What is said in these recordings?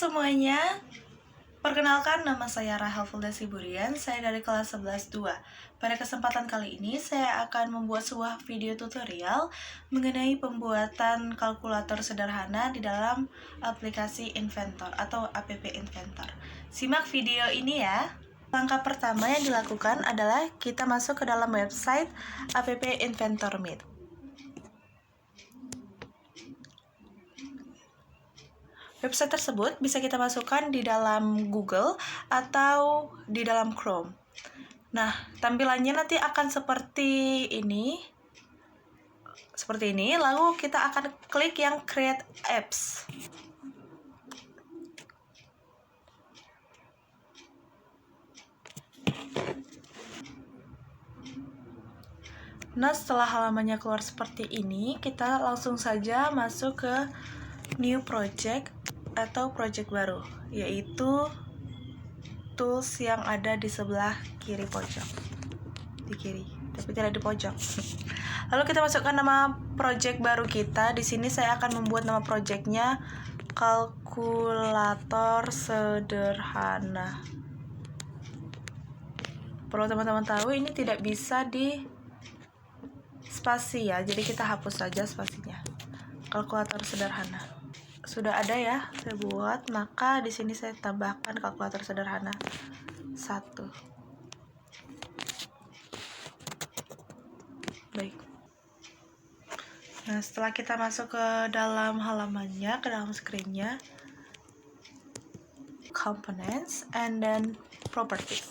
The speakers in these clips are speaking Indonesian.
semuanya, perkenalkan nama saya Rahel Fuldasi Burian, saya dari kelas 11-2. Pada kesempatan kali ini, saya akan membuat sebuah video tutorial mengenai pembuatan kalkulator sederhana di dalam aplikasi Inventor atau app Inventor. Simak video ini ya. Langkah pertama yang dilakukan adalah kita masuk ke dalam website app Inventor Meet. Website tersebut bisa kita masukkan di dalam Google atau di dalam Chrome. Nah, tampilannya nanti akan seperti ini. Lalu kita akan klik yang Create Apps. Nah, setelah halamannya keluar seperti ini, kita langsung saja masuk ke New Project atau project baru, yaitu tools yang ada di sebelah kiri pojok, di kiri, tapi tidak di pojok. Lalu kita masukkan nama project baru kita. Di sini saya akan membuat nama projectnya kalkulator sederhana. Perlu teman-teman tahu, ini tidak bisa di spasi ya, jadi kita hapus saja spasinya. Kalkulator sederhana. Sudah ada ya, saya buat, maka di sini saya tambahkan kalkulator sederhana 1. Baik. Nah, setelah kita masuk ke dalam halamannya, ke dalam screen-nya, components and then properties.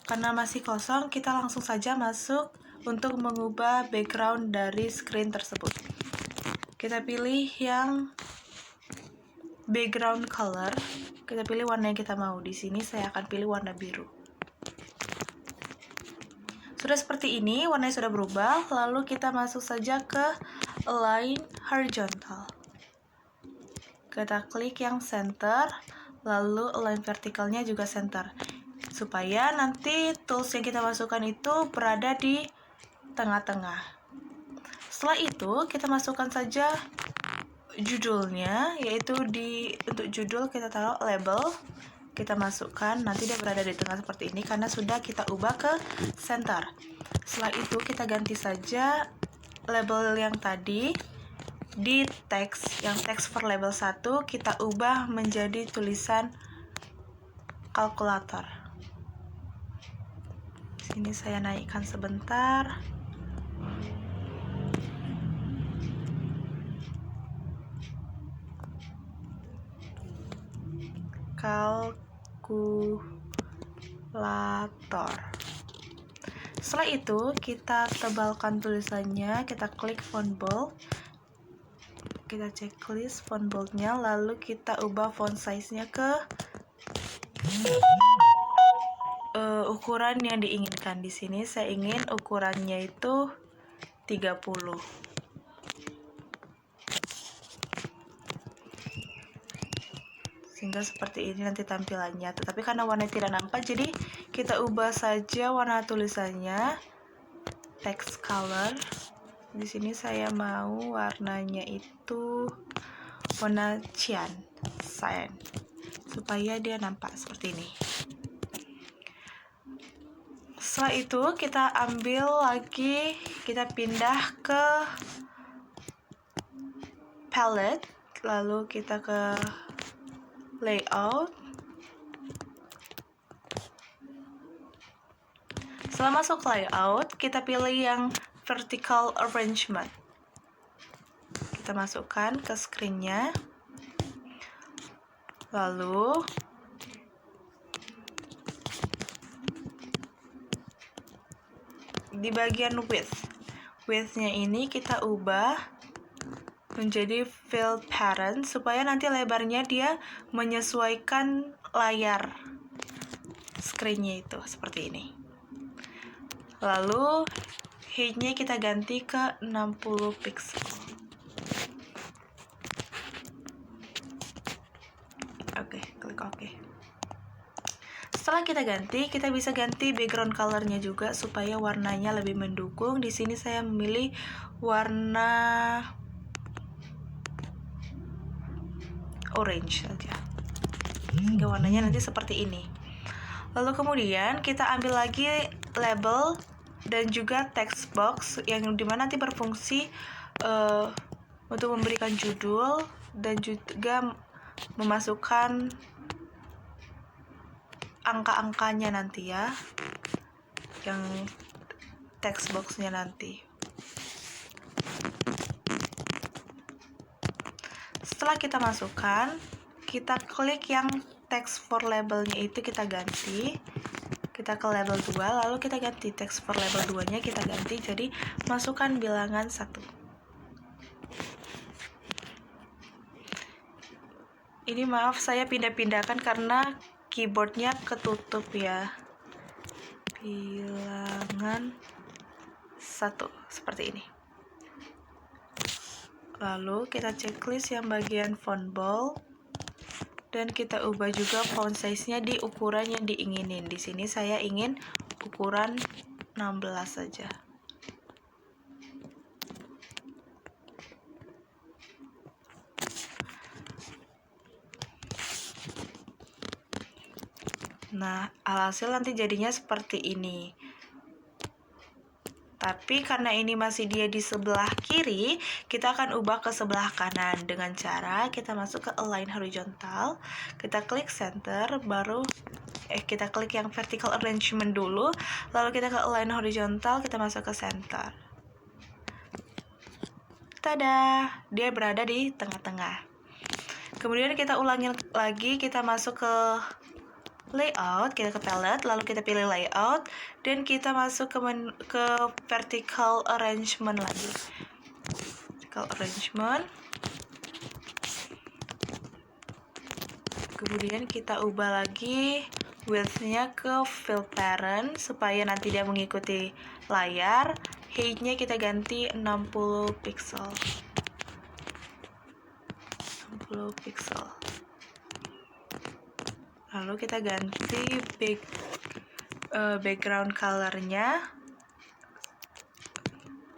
Karena masih kosong, kita langsung saja masuk untuk mengubah background dari screen tersebut. Kita pilih yang background color, kita pilih warna yang kita mau. Di sini saya akan pilih warna biru. Sudah seperti ini, warnanya sudah berubah. Lalu kita masuk saja ke Align Horizontal. Kita klik yang center, lalu align vertikalnya juga center, supaya nanti tools yang kita masukkan itu berada di tengah-tengah. Setelah itu, kita masukkan saja judulnya, yaitu untuk judul kita taruh label, kita masukkan, nanti dia berada di tengah seperti ini karena sudah kita ubah ke center. Setelah itu kita ganti saja label yang tadi di teks, yang teks for label 1 kita ubah menjadi tulisan kalkulator. Sini saya naikkan sebentar. Kalkulator. Setelah itu kita tebalkan tulisannya, kita klik font bold, kita checklist font boldnya, lalu kita ubah font size-nya ke ukuran yang diinginkan. Di sini saya ingin ukurannya itu 30. Sehingga seperti ini nanti tampilannya. Tetapi karena warna tidak nampak, jadi kita ubah saja warna tulisannya, text color. Di sini saya mau warnanya itu warna cyan, supaya dia nampak seperti ini. Setelah itu kita ambil lagi, kita pindah ke palette, lalu kita ke layout. Setelah masuk layout, kita pilih yang vertical arrangement. Kita masukkan ke screen-nya. Lalu di bagian width-nya ini kita ubah menjadi fill pattern supaya nanti lebarnya dia menyesuaikan layar screen-nya itu seperti ini. Lalu height-nya kita ganti ke 60 pixel. Oke, klik OK. Setelah kita ganti, kita bisa ganti background color-nya juga supaya warnanya lebih mendukung. Di sini saya memilih warna orange saja, sehingga warnanya nanti seperti ini. Lalu kemudian kita ambil lagi label dan juga text box yang dimana nanti berfungsi untuk memberikan judul dan juga memasukkan angka-angkanya nanti ya, yang text boxnya nanti. Setelah kita masukkan, kita klik yang text for labelnya itu kita ganti. Kita ke label 2, lalu kita ganti text for label 2-nya kita ganti jadi masukkan bilangan 1. Ini maaf saya pindah-pindahkan karena keyboardnya ketutup ya. Bilangan 1 seperti ini. Lalu kita checklist yang bagian font bold dan kita ubah juga font size-nya di ukuran yang diinginin. Di sini saya ingin ukuran 16 saja. Nah, alhasil nanti jadinya seperti ini. Tapi karena ini masih dia di sebelah kiri, kita akan ubah ke sebelah kanan dengan cara kita masuk ke align horizontal, kita klik center, baru kita klik yang vertical arrangement dulu, lalu kita ke align horizontal, kita masuk ke center. Tada, dia berada di tengah-tengah. Kemudian kita ulangi lagi, kita masuk ke layout, kita ke palette, lalu kita pilih layout dan kita masuk ke vertical arrangement lagi. Vertical arrangement. Kemudian kita ubah lagi width-nya ke fill parent supaya nanti dia mengikuti layar. Height-nya kita ganti 60 pixel. 60 pixel. Lalu kita ganti background color-nya.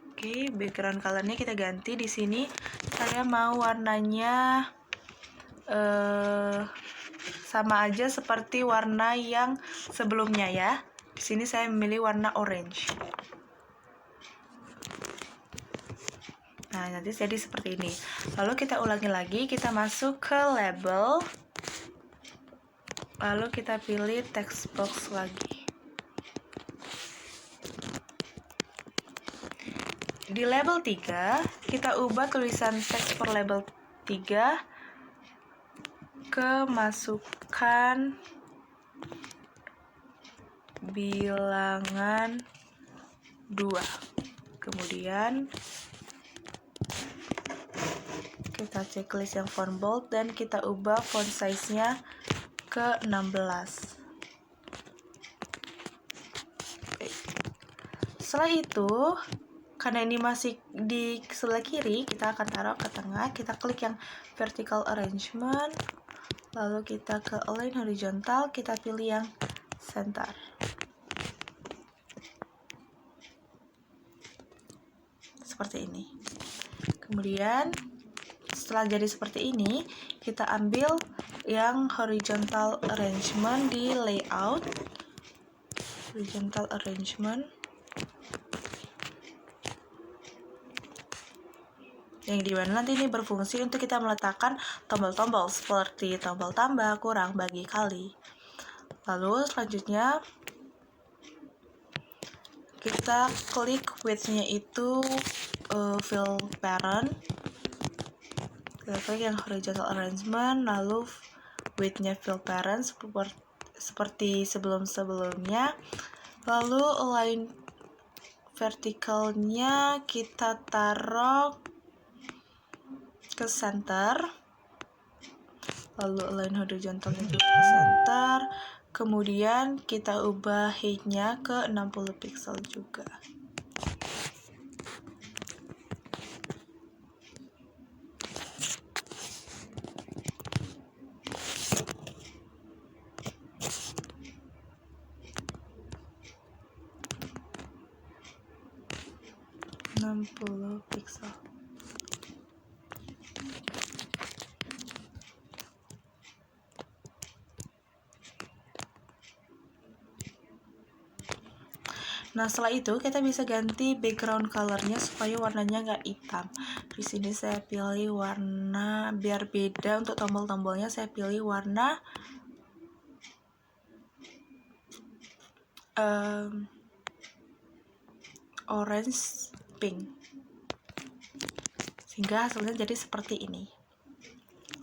Oke, background color-nya kita ganti di sini. Saya mau warnanya sama aja seperti warna yang sebelumnya ya. Di sini saya memilih warna orange. Nah, nanti jadi seperti ini. Lalu kita ulangi lagi, kita masuk ke label. Lalu kita pilih text box lagi. Di label 3, kita ubah tulisan text for label 3 ke masukkan bilangan 2. Kemudian kita checklist yang font bold dan kita ubah font size-nya ke 16. Setelah itu, karena ini masih di sebelah kiri, kita akan taruh ke tengah. Kita klik yang vertical arrangement, lalu kita ke align horizontal, kita pilih yang center. Seperti ini. Kemudian setelah jadi seperti ini, kita ambil yang horizontal arrangement di layout, horizontal arrangement, yang dimana nanti ini berfungsi untuk kita meletakkan tombol-tombol seperti tombol tambah, kurang, bagi, kali. Lalu selanjutnya kita klik width-nya itu fill parent, kita klik yang horizontal arrangement, lalu width-nya fill parent seperti sebelum-sebelumnya, lalu align vertikalnya kita taruh ke center, lalu align horizontalnya juga ke center, kemudian kita ubah height-nya ke 60 pixel juga. Pixel. Nah, setelah itu kita bisa ganti background colornya supaya warnanya nggak hitam. Di sini saya pilih warna, biar beda untuk tombol-tombolnya, saya pilih warna orange pink, sehingga hasilnya jadi seperti ini.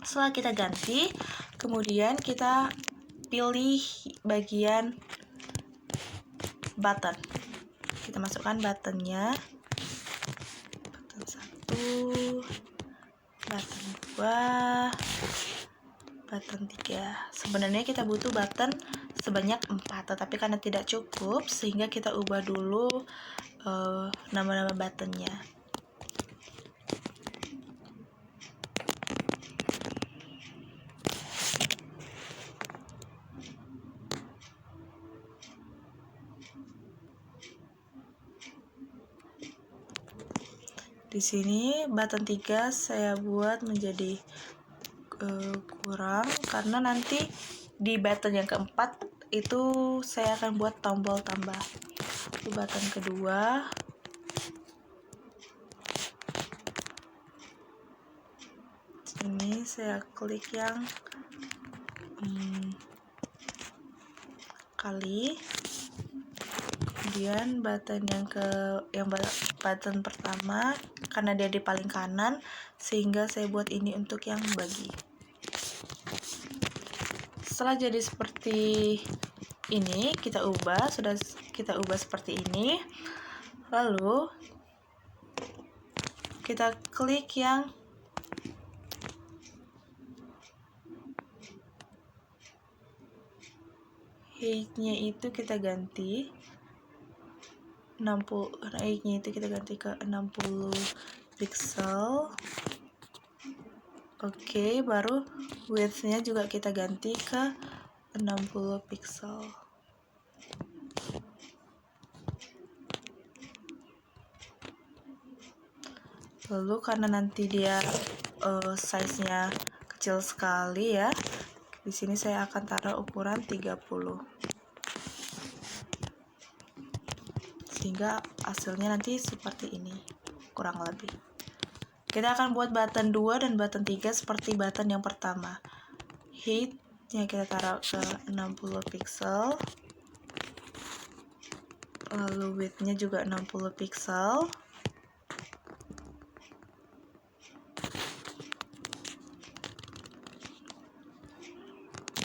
Setelah kita ganti, kemudian kita pilih bagian button. Kita masukkan buttonnya, button 1, button 2, button 3. Sebenarnya kita butuh button sebanyak 4, tetapi karena tidak cukup sehingga kita ubah dulu nama-nama buttonnya. Di sini button 3 saya buat menjadi kurang, karena nanti di button yang keempat itu saya akan buat tombol tambah. Di button kedua, ini saya klik yang kali. Kemudian button button pertama, karena dia di paling kanan, sehingga saya buat ini untuk yang bagi. Setelah jadi seperti ini, kita ubah seperti ini. Lalu kita klik yang height-nya itu kita ganti 60, height-nya itu kita ganti ke 60 pixel. Oke, baru width-nya juga kita ganti ke 60 pixel. Lalu karena nanti dia size-nya kecil sekali ya, di sini saya akan taruh ukuran 30. Sehingga hasilnya nanti seperti ini, kurang lebih. Kita akan buat button 2 dan button 3 seperti button yang pertama. Height-nya kita taruh ke 60 pixel. Lalu width-nya juga 60 pixel.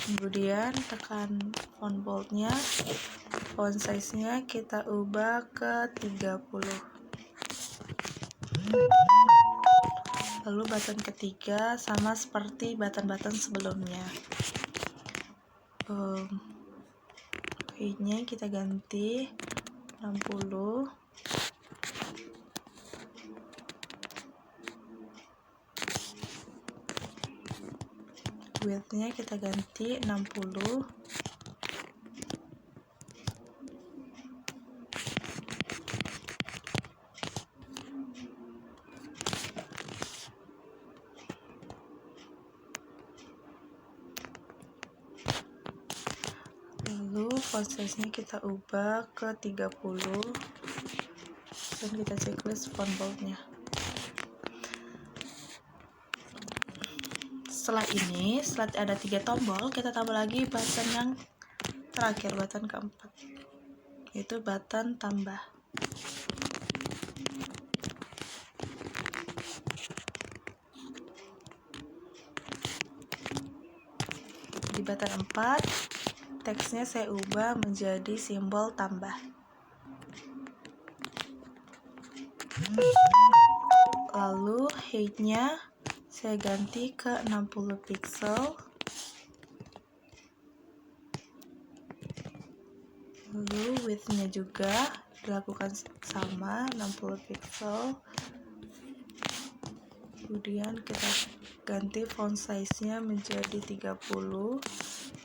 Kemudian tekan font bold-nya, font size-nya kita ubah ke 30. Lalu button ketiga sama seperti button-button sebelumnya. Height-nya kita ganti 60. Width-nya kita ganti 60. Lalu font size-nya kita ubah ke 30 dan kita checklist font bold-nya. Setelah ada 3 tombol, kita tambah lagi button yang terakhir, button keempat, yaitu button tambah. Di button 4, teksnya saya ubah menjadi simbol tambah. Lalu height-nya saya ganti ke 60 pixel. Lalu width-nya juga dilakukan sama, 60 pixel. Kemudian kita ganti font size-nya menjadi 30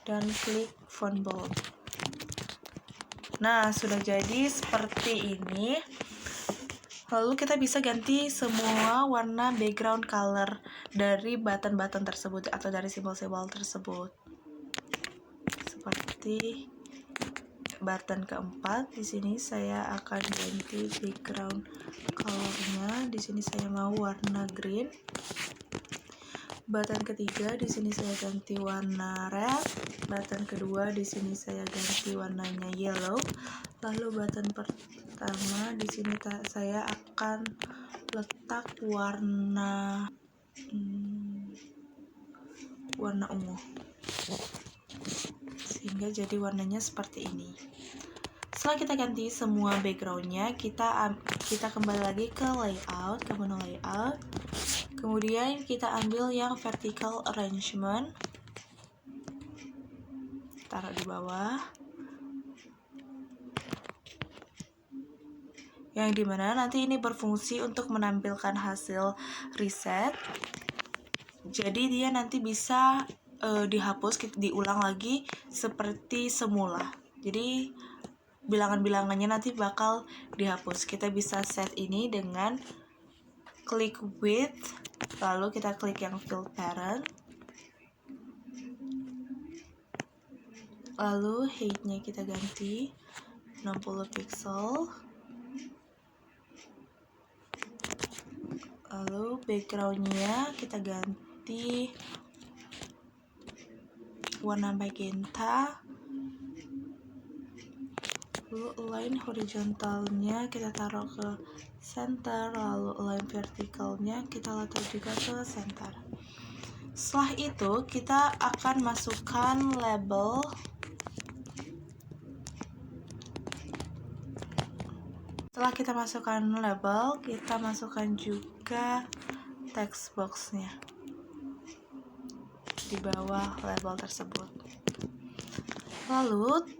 dan klik font bold. Nah, sudah jadi seperti ini. Lalu kita bisa ganti semua warna background color dari button-button tersebut atau dari simbol-simbol tersebut. Seperti button keempat, di sini saya akan ganti background colornya. Di sini saya mau warna green. Button ketiga, di sini saya ganti warna red. Button kedua, di sini saya ganti warnanya yellow. Lalu button pertama, di sini saya akan letak warna ungu, sehingga jadi warnanya seperti ini. Setelah kita ganti semua backgroundnya, kita kembali lagi ke layout, ke menu layout. Kemudian kita ambil yang vertical arrangement, taruh di bawah, yang dimana nanti ini berfungsi untuk menampilkan hasil reset. Jadi dia nanti bisa dihapus, diulang lagi seperti semula. Jadi bilangan-bilangannya nanti bakal dihapus. Kita bisa set ini dengan klik width, lalu kita klik yang fill parent, lalu height-nya kita ganti 60 pixel, lalu background-nya kita ganti warna magenta, lalu align horizontalnya kita taruh ke center, lalu align vertikalnya kita letak juga ke center. Setelah itu kita akan masukkan label. Setelah kita masukkan label, kita masukkan juga text box-nya di bawah label tersebut. Lalu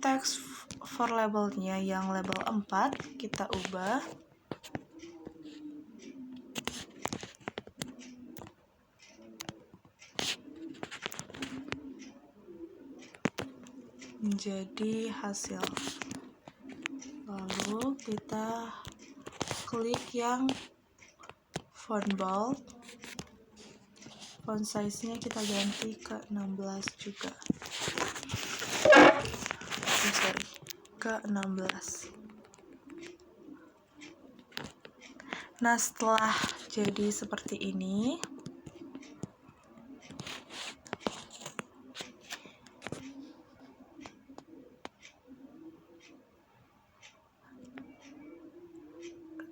text for labelnya yang label 4 kita ubah menjadi hasil. Lalu kita klik yang font bold, font size-nya kita ganti ke 16 juga. Ke 16. Nah, setelah jadi seperti ini,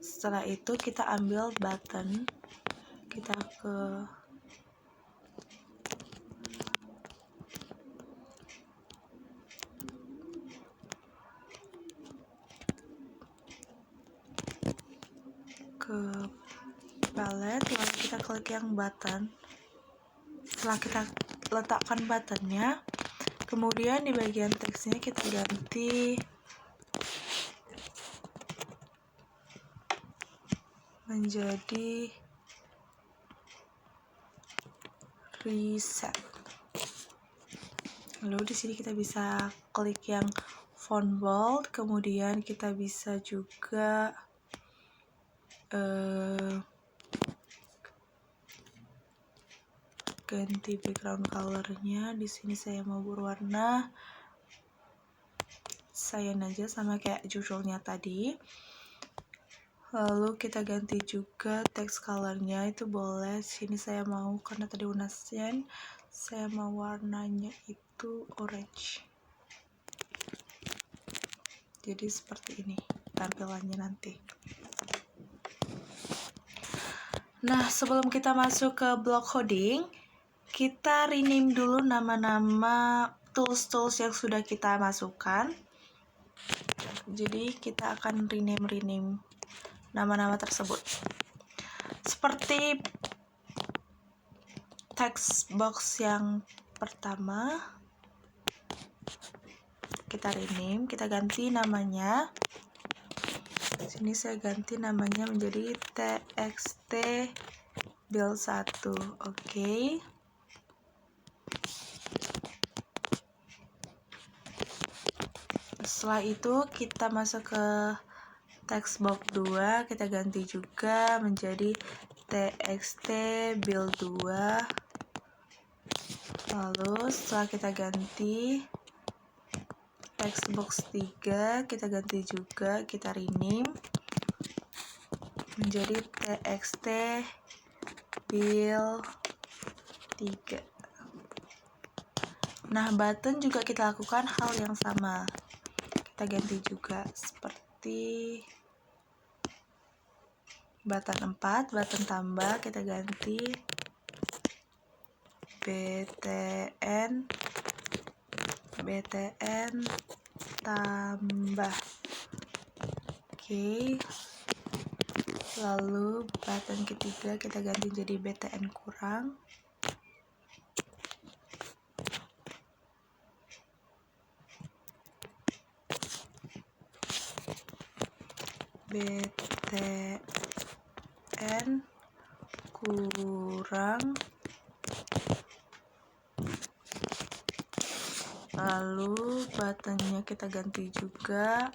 setelah itu kita ambil button, kita ke palette, lalu kita klik yang button. Setelah kita letakkan buttonnya, kemudian di bagian teksnya kita ganti menjadi reset. Lalu di sini kita bisa klik yang font bold, kemudian kita bisa juga ganti background colornya. Di sini saya mau berwarna cyan aja sama kayak judulnya tadi. Lalu kita ganti juga text colornya, itu boleh. Sini saya mau, karena tadi warna cyan, saya mau warnanya itu orange. Jadi seperti ini tampilannya nanti. Nah, sebelum kita masuk ke block coding, kita rename dulu nama-nama tools-tools yang sudah kita masukkan. Jadi kita akan rename nama-nama tersebut. Seperti text box yang pertama, kita rename, kita ganti namanya. Sini saya ganti namanya menjadi txt build 1. Oke. Setelah itu kita masuk ke text box 2, kita ganti juga menjadi txt build 2. Lalu setelah kita ganti, text box 3 kita ganti juga, kita rename menjadi txt bil 3. Nah, button juga kita lakukan hal yang sama. Kita ganti juga seperti button 4, button tambah kita ganti btn tambah. Oke. Lalu button ketiga kita ganti jadi btn kurang. btn kurang, lalu buttonnya kita ganti juga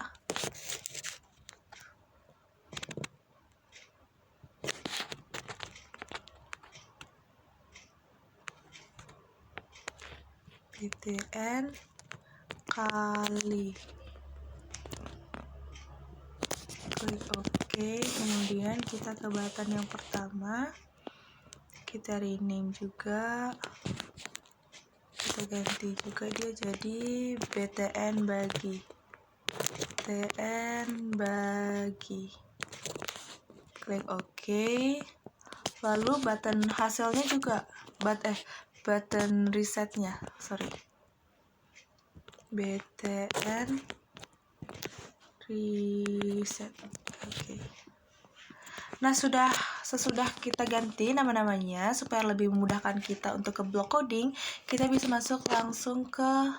btn kali. Klik OK, kemudian kita ke button yang pertama, kita rename juga, kita ganti juga dia jadi btn bagi. Klik OK, lalu button hasilnya juga button resetnya, btn reset. Oke. Nah, sesudah kita ganti nama-namanya supaya lebih memudahkan kita untuk ke blok coding, kita bisa masuk langsung ke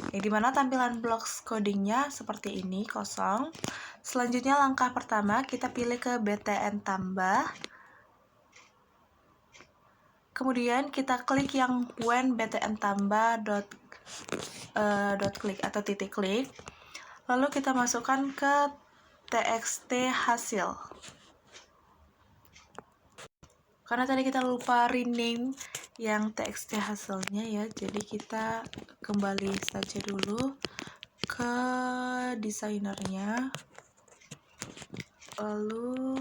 yang dimana tampilan blok codingnya seperti ini, kosong. Selanjutnya langkah pertama kita pilih ke btn tambah. Kemudian kita klik yang when btn tambah dot klik atau titik klik. Lalu kita masukkan ke txt hasil. Karena tadi kita lupa rename yang txt hasilnya ya, jadi kita kembali saja dulu ke desainernya. Lalu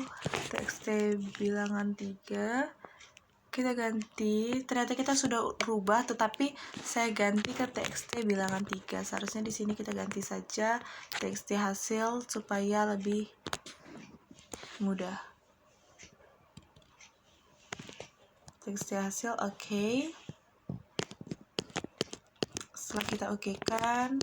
txt bilangan 3 kita ganti, ternyata kita sudah rubah tetapi saya ganti ke txt bilangan 3. Seharusnya di sini kita ganti saja txt hasil supaya lebih mudah. Txt hasil oke. Setelah kita okekan,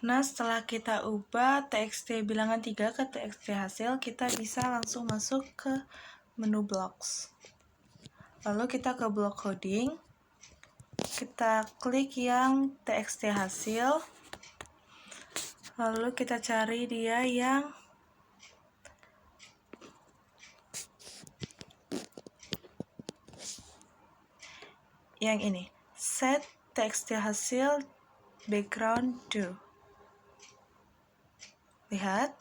nah, setelah kita ubah txt bilangan 3 ke txt hasil, kita bisa langsung masuk ke menu blocks. Lalu kita ke blok coding, kita klik yang txt hasil, lalu kita cari dia yang ini, set txt hasil background to. Lihat,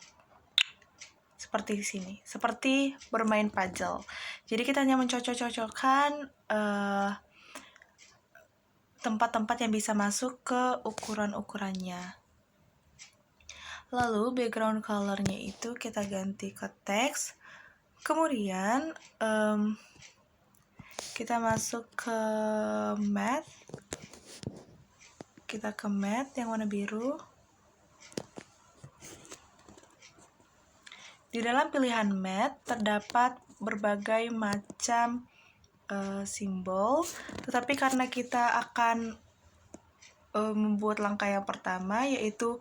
seperti di sini, seperti bermain puzzle. Jadi kita hanya mencocok-cocokkan tempat-tempat yang bisa masuk ke ukuran-ukurannya. Lalu background colornya itu kita ganti ke teks. Kemudian kita masuk ke matte. Kita ke matte yang warna biru. Di dalam pilihan matte terdapat berbagai macam simbol, tetapi karena kita akan membuat langkah yang pertama, yaitu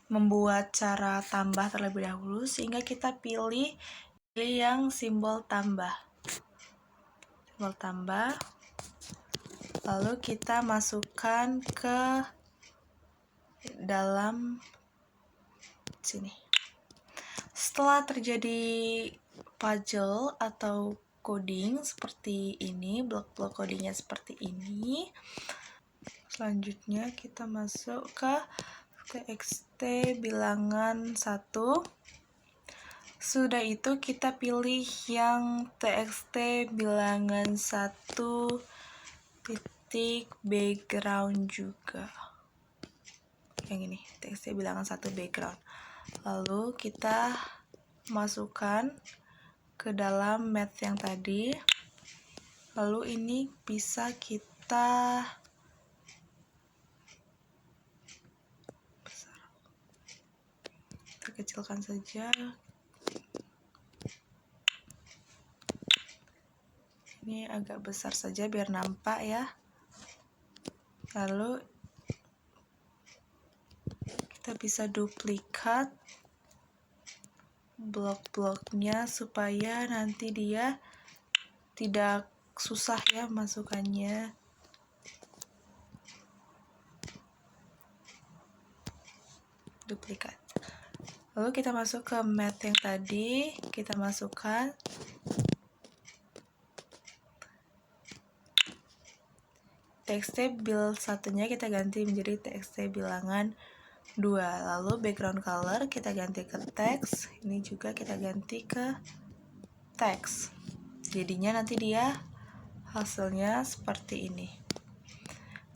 membuat cara tambah terlebih dahulu, sehingga kita pilih yang simbol tambah. Simbol tambah. Lalu kita masukkan ke dalam sini. Setelah terjadi puzzle atau coding seperti ini, blok-blok codingnya seperti ini, Selanjutnya kita masuk ke txt bilangan 1. Sudah itu kita pilih yang txt bilangan 1 titik background juga. Yang ini, txt bilangan 1 background. Lalu kita masukkan ke dalam math yang tadi. Lalu ini bisa kita kecilkan saja. Ini agak besar saja biar nampak ya. Lalu kita bisa duplikat blok-bloknya supaya nanti dia tidak susah ya masukannya. Duplikat. Lalu kita masuk ke math yang tadi, kita masukkan txt bil satunya kita ganti menjadi txt bilangan 2. Lalu background color kita ganti ke teks, ini juga kita ganti ke teks. Jadinya nanti dia hasilnya seperti ini.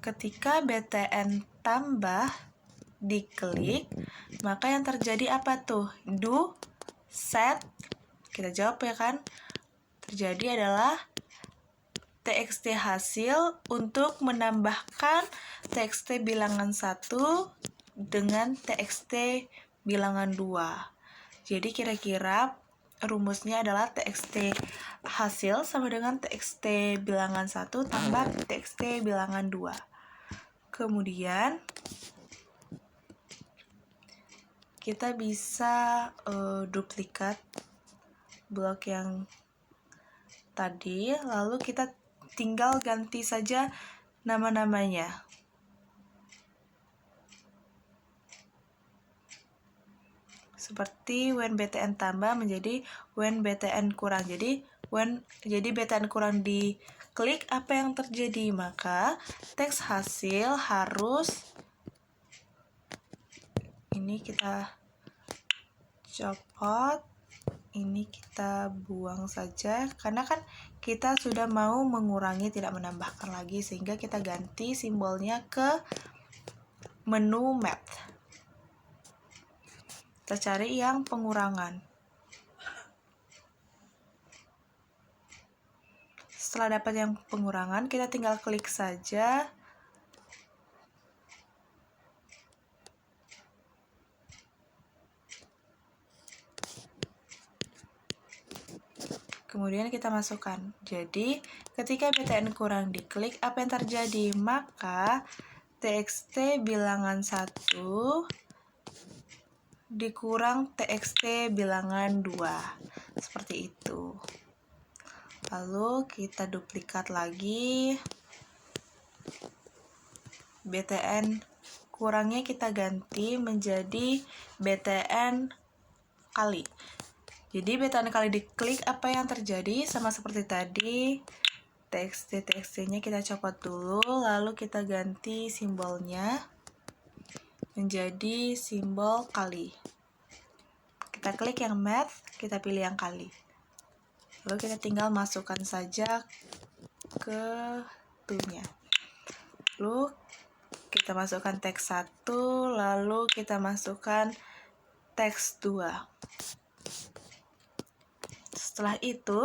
Ketika btn tambah diklik, maka yang terjadi apa tuh? Do set, kita jawab ya kan? Terjadi adalah txt hasil untuk menambahkan txt bilangan 1 dengan txt bilangan 2. Jadi kira-kira rumusnya adalah txt hasil sama dengan txt bilangan 1 tambah txt bilangan 2. Kemudian kita bisa duplikat blok yang tadi, lalu kita tinggal ganti saja nama-namanya. Seperti when btn tambah menjadi when btn kurang. Jadi btn kurang diklik, apa yang terjadi? Maka teks hasil harus ini kita copot, ini kita buang saja karena kan kita sudah mau mengurangi, tidak menambahkan lagi, sehingga kita ganti simbolnya ke menu math. Kita cari yang pengurangan. Setelah dapat yang pengurangan, kita tinggal klik saja. Kemudian kita masukkan. Jadi, ketika btn kurang diklik, apa yang terjadi? Maka, txt bilangan 1 dikurang txt bilangan 2. Seperti itu. Lalu, kita duplikat lagi. btn kurangnya kita ganti menjadi btn kali. Jadi btn kali diklik, apa yang terjadi? Sama seperti tadi, txt-nya kita copot dulu, lalu kita ganti simbolnya menjadi simbol kali. Kita klik yang math, kita pilih yang kali. Lalu kita tinggal masukkan saja ke tunya. Lalu kita masukkan teks 1, lalu kita masukkan teks 2. Setelah itu,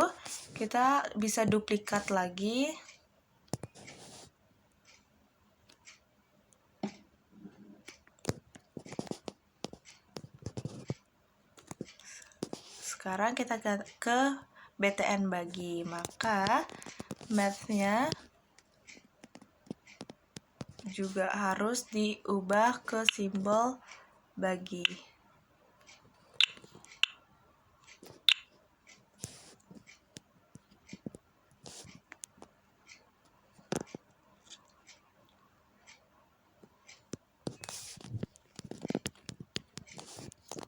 kita bisa duplikat lagi. Sekarang kita ke btn bagi, maka math-nya juga harus diubah ke simbol bagi.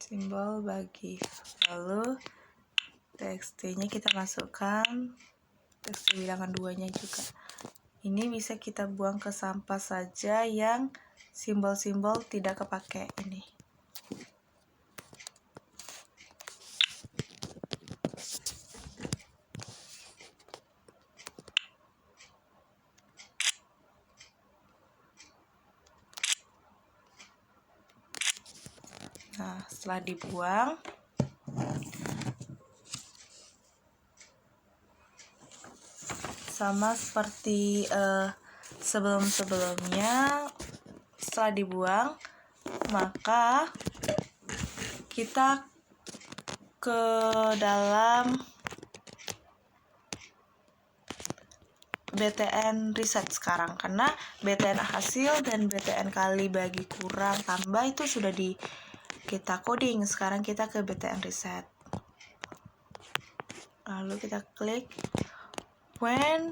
Simbol bagi. Lalu txt-nya kita masukkan, txt bilangan 2-nya juga. Ini bisa kita buang ke sampah saja yang simbol-simbol tidak kepake ini. Nah, setelah dibuang, sama seperti sebelum-sebelumnya, setelah dibuang, maka kita ke dalam BTN riset sekarang, karena BTN hasil dan BTN kali bagi kurang tambah itu sudah kita coding. Sekarang kita ke BTN riset, lalu kita klik. When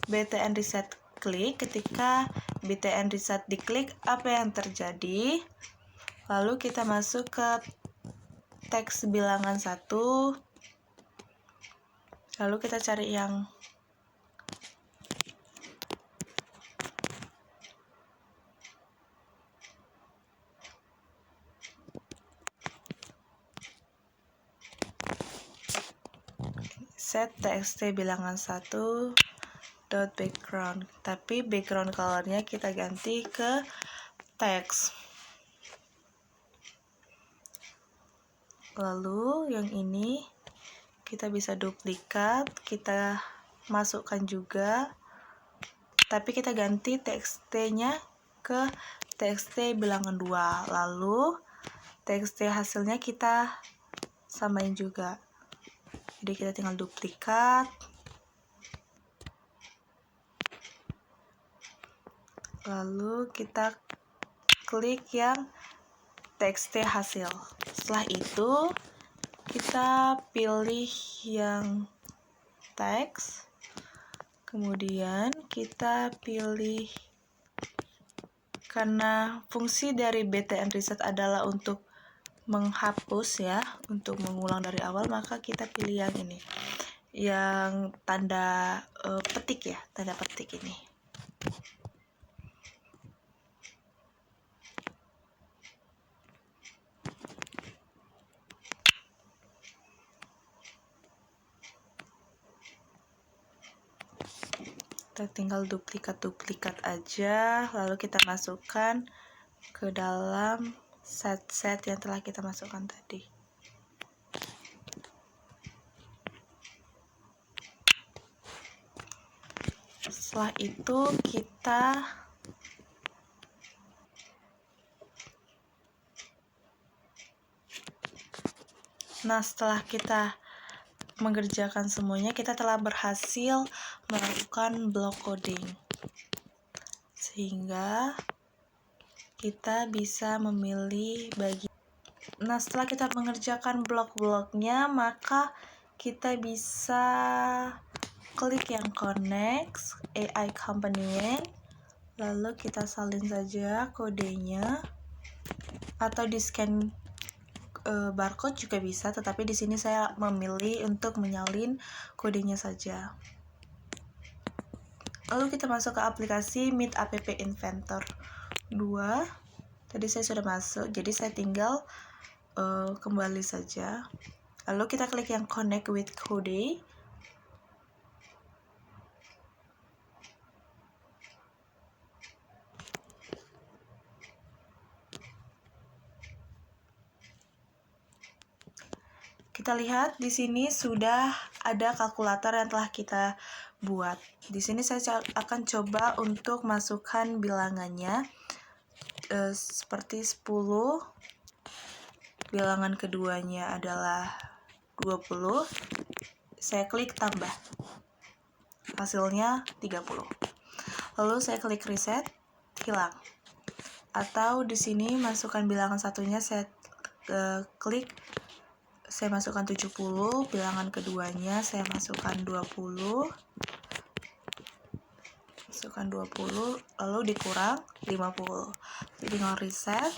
BTN riset klik, ketika BTN riset diklik, apa yang terjadi? Lalu kita masuk ke teks bilangan 1, lalu kita cari yang set txt bilangan 1 dot background, tapi background colornya kita ganti ke teks. Lalu yang ini kita bisa duplikat, kita masukkan juga, tapi kita ganti txt-nya ke txt bilangan 2. Lalu txt hasilnya kita samain juga. Jadi kita tinggal duplikat, lalu kita klik yang txt hasil. Setelah itu kita pilih yang teks, kemudian kita pilih, karena fungsi dari BTN riset adalah untuk menghapus ya, untuk mengulang dari awal, maka kita pilih yang ini, yang tanda petik ya, tanda petik ini. Kita tinggal duplikat aja, lalu kita masukkan ke dalam set yang telah kita masukkan tadi. Setelah itu setelah kita mengerjakan semuanya, kita telah berhasil melakukan block coding, sehingga kita bisa memilih bagian. Nah, setelah kita mengerjakan blok-bloknya, maka kita bisa klik yang connect AI component, lalu kita salin saja kodenya, atau di scan barcode juga bisa, tetapi di sini saya memilih untuk menyalin kodenya saja. Lalu kita masuk ke aplikasi Meet App Inventor 2. Tadi saya sudah masuk, jadi saya tinggal kembali saja. Lalu kita klik yang connect with Code. Kita lihat di sini sudah ada kalkulator yang telah kita buat. Di sini saya akan coba untuk masukkan bilangannya seperti 10. Bilangan keduanya adalah 20. Saya klik tambah. Hasilnya 30. Lalu saya klik reset, hilang. Atau di sini masukkan bilangan satunya, saya klik, saya masukkan 70, bilangan keduanya saya masukkan 20. Masukkan 20, lalu dikurang 50. Jadi tinggal reset.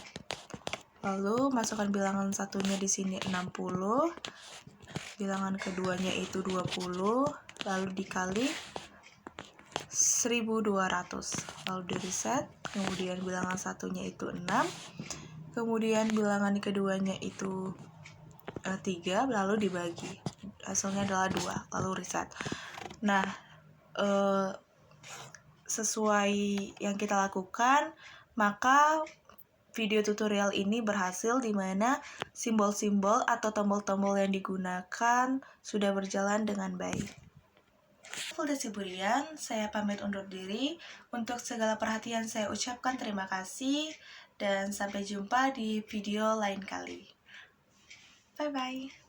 Lalu masukkan bilangan satunya di sini 60. Bilangan keduanya itu 20, lalu dikali 1200. Lalu di reset, kemudian bilangan satunya itu 6, kemudian bilangan keduanya itu 3, lalu dibagi. Hasilnya adalah 2, lalu reset. Nah, sesuai yang kita lakukan, maka video tutorial ini berhasil di mana simbol-simbol atau tombol-tombol yang digunakan sudah berjalan dengan baik. Helful Desi Burian, saya pamit undur diri. Untuk segala perhatian saya ucapkan terima kasih dan sampai jumpa di video lain kali. Bye-bye.